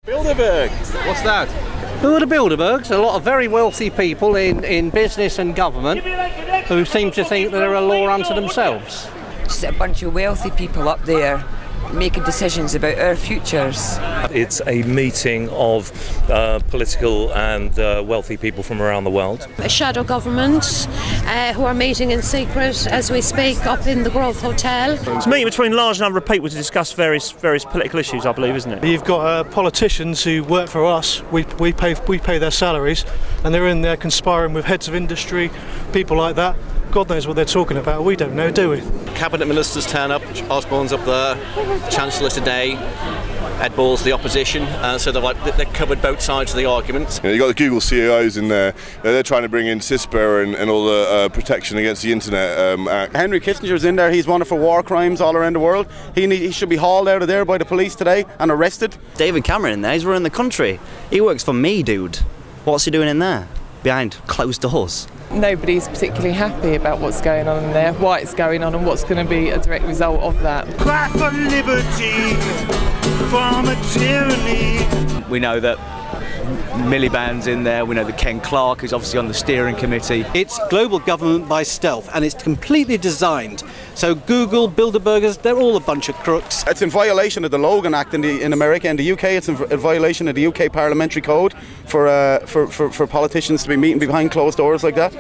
Bilderberg. What's that? Who are the Bilderbergs? A lot of very wealthy people in business and government who seem to think that they're a law unto themselves. Just a bunch of wealthy people up there making decisions about our futures. It's a meeting of political and wealthy people from around the world. A shadow government who are meeting in secret as we speak up in the Grove Hotel. It's a meeting between a large number of people to discuss various political issues, I believe, isn't it? You've got politicians who work for us. We pay their salaries, and they're in there conspiring with heads of industry, people like that. God knows what they're talking about. We don't know, do we? Cabinet ministers turn up. Osborne's up there. Chancellor today. Ed Ball's the opposition. So they're covered both sides of the argument. You've got the Google CEOs in there. They're trying to bring in CISPA and all the protection against the Internet Act. Henry Kissinger's in there. He's wanted for war crimes all around the world. He should be hauled out of there by the police today and arrested. David Cameron in there. He's running the country. He works for me, dude. What's he doing in there? Behind closed doors. Nobody's particularly happy about what's going on in there, why it's going on and what's going to be a direct result of that. Cry for liberty from a tyranny. We know that Miliband's in there, we know that Ken Clarke is obviously on the steering committee. It's global government by stealth, and it's completely designed. So Google, Bilderbergers, they're all a bunch of crooks. It's in violation of the Logan Act in America. In the UK, it's in violation of the UK Parliamentary Code for politicians to be meeting behind closed doors like that,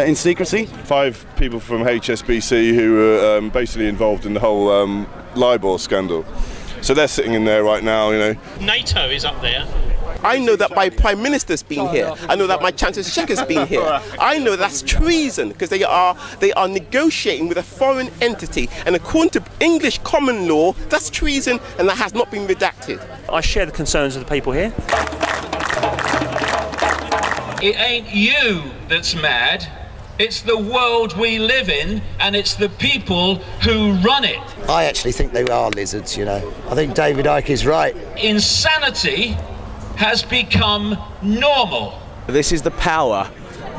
in secrecy. 5 people from HSBC who are basically involved in the whole LIBOR scandal. So they're sitting in there right now, you know. NATO is up there. I know that my Prime Minister's been here. I know that my Chancellor's been here. I know that's treason because they are negotiating with a foreign entity, and according to English common law, that's treason, and that has not been redacted. I share the concerns of the people here. It ain't you that's mad. It's the world we live in, and it's the people who run it. I actually think they are lizards, you know. I think David Icke is right. Insanity has become normal. This is the power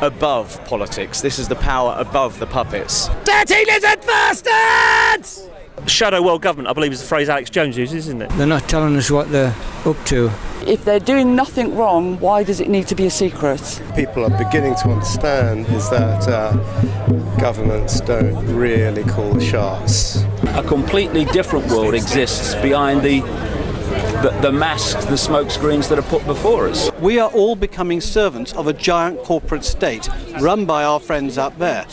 above politics. This is the power above the puppets. Dirty lizard bastards! Shadow world government, I believe, is the phrase Alex Jones uses, isn't it? They're not telling us what they're up to. If they're doing nothing wrong, why does it need to be a secret? People are beginning to understand is that governments don't really call the shots. A completely different world exists behind the masks, the smoke screens that are put before us. We are all becoming servants of a giant corporate state run by our friends up there.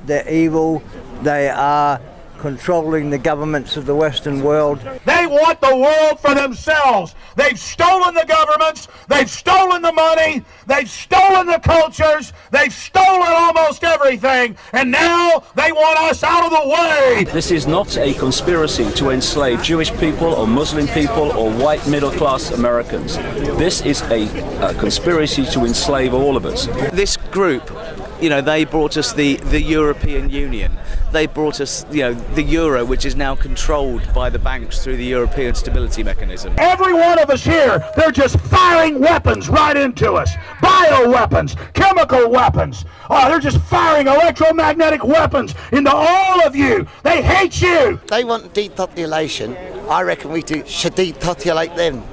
They're evil, they are controlling the governments of the Western world. They want the world for themselves. They've stolen the governments, they've stolen the money, they've stolen the cultures, they've stolen almost everything, and now they want us out of the way. This is not a conspiracy to enslave Jewish people or Muslim people or white middle-class Americans. This is a conspiracy to enslave all of us. This group, you know, they brought us the European Union. They brought us, you know, the euro, which is now controlled by the banks through the European Stability Mechanism. Every one of us here, they're just firing weapons right into us. Bioweapons, chemical weapons. Oh, they're just firing electromagnetic weapons into all of you. They hate you. They want depopulation. I reckon we should depopulate them.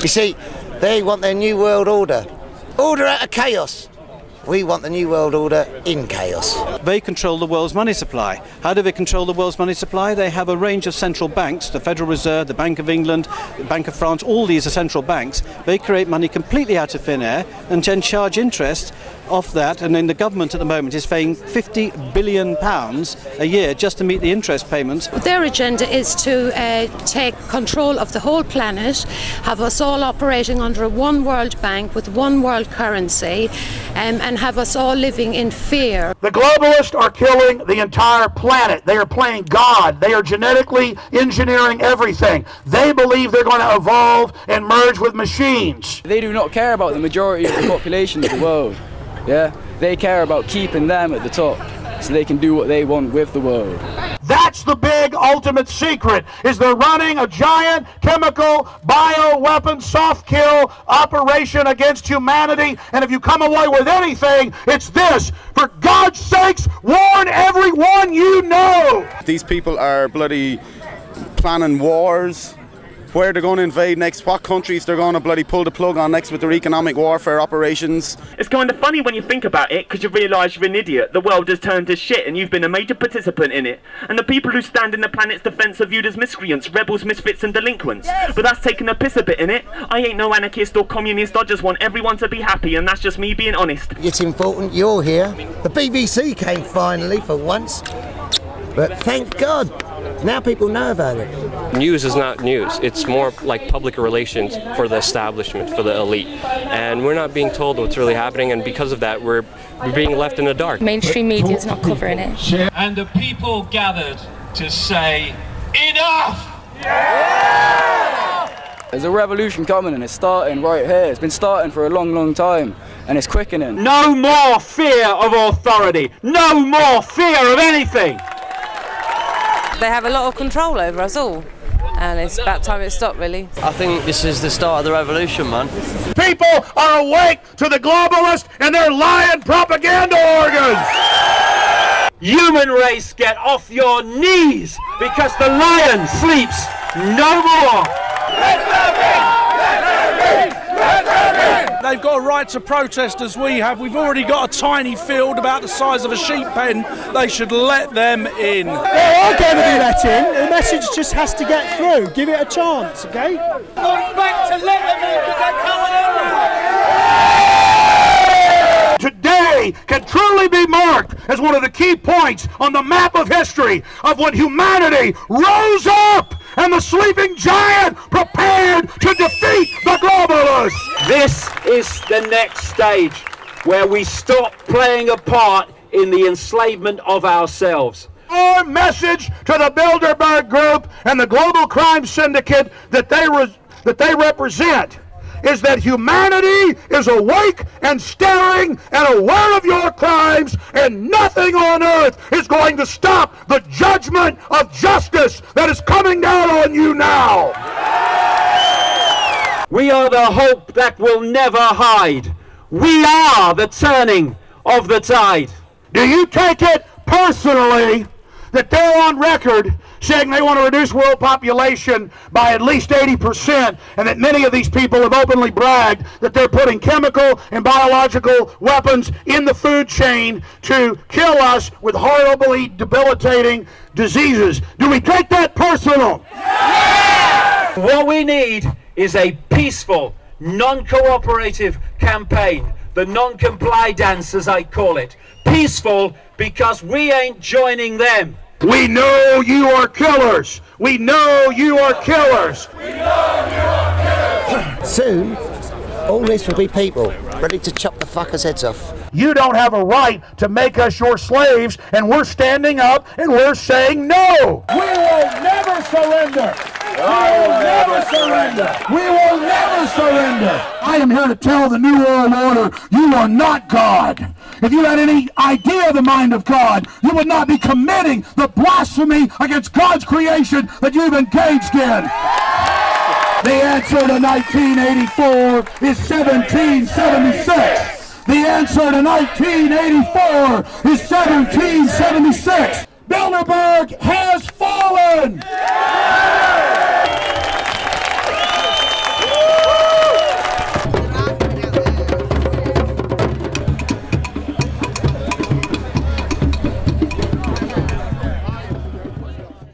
You see, they want their new world order. Order out of chaos. We want the new world order in chaos. They control the world's money supply. How do they control the world's money supply? They have a range of central banks, the Federal Reserve, the Bank of England, the Bank of France, all these are central banks. They create money completely out of thin air and then charge interest off that, and then the government at the moment is paying £50 billion a year just to meet the interest payments. Their agenda is to take control of the whole planet, have us all operating under one world bank with one world currency, and have us all living in fear. The globalists are killing the entire planet. They are playing God. They are genetically engineering everything. They believe they're going to evolve and merge with machines. They do not care about the majority of the population of the world. Yeah, they care about keeping them at the top so they can do what they want with the world. That's the big ultimate secret, is they're running a giant chemical bioweapon soft kill operation against humanity, and if you come away with anything, it's this: for God's sakes, warn everyone you know. These people are bloody planning wars where they're going to invade next, what countries they're going to bloody pull the plug on next with their economic warfare operations. It's kind of funny when you think about it, because you realise you're an idiot. The world has turned to shit and you've been a major participant in it. And the people who stand in the planet's defence are viewed as miscreants, rebels, misfits and delinquents. Yes. But that's taking a piss a bit, innit? I ain't no anarchist or communist, I just want everyone to be happy, and that's just me being honest. It's important you're here. The BBC came finally for once, but thank God, now people know about it. News is not news. It's more like public relations for the establishment, for the elite. And we're not being told what's really happening, and because of that, we're being left in the dark. Mainstream media is not covering it. And the people gathered to say, enough! There's a revolution coming and it's starting right here. It's been starting for a long, long time and it's quickening. No more fear of authority. No more fear of anything. They have a lot of control over us all, and it's about time it stopped, really. I think this is the start of the revolution, man. People are awake to the globalists and their lying propaganda organs. Human race, get off your knees, because the lion sleeps no more. They've got a right to protest as we have. We've already got a tiny field about the size of a sheep pen. They should let them in. They are going to be let in. The message just has to get through. Give it a chance, okay? Going back to let them in because they're coming in. Today can truly be marked as one of the key points on the map of history of when humanity rose up and the sleeping giant prepared to defeat the globalists. This is the next stage where we stop playing a part in the enslavement of ourselves. Our message to the Bilderberg Group and the global crime syndicate that they represent is that humanity is awake and staring and aware of your crimes, and nothing on earth is going to stop the judgment of justice that is coming down on you now. We are the hope that will never hide. We are the turning of the tide. Do you take it personally that they're on record saying they want to reduce world population by at least 80%, and that many of these people have openly bragged that they're putting chemical and biological weapons in the food chain to kill us with horribly debilitating diseases? Do we take that personal? Yeah! What we need is a peaceful, non-cooperative campaign, the non-comply dance as I call it. Peaceful because we ain't joining them. We know you are killers. We know you are killers. We know you are killers. Soon, all this will be people ready to chop the fuckers' heads off. You don't have a right to make us your slaves, and we're standing up and we're saying no. We will never surrender. We will never surrender. We will never surrender. I am here to tell the New World Order, you are not God. If you had any idea of the mind of God, you would not be committing the blasphemy against God's creation that you've engaged in. The answer to 1984 is 1776. The answer to 1984 is 1776. Bilderberg has fallen!